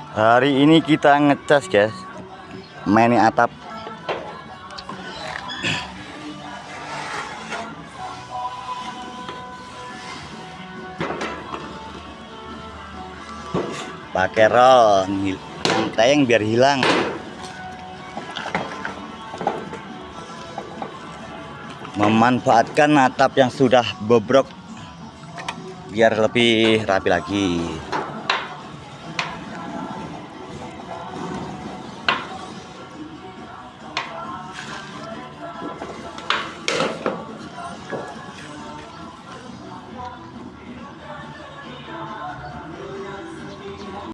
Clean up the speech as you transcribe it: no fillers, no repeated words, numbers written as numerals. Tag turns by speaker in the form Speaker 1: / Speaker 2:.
Speaker 1: Hari ini kita ngecas guys, main atap. Pakai roll, tayang biar hilang. Memanfaatkan atap yang sudah bobrok biar lebih rapi lagi.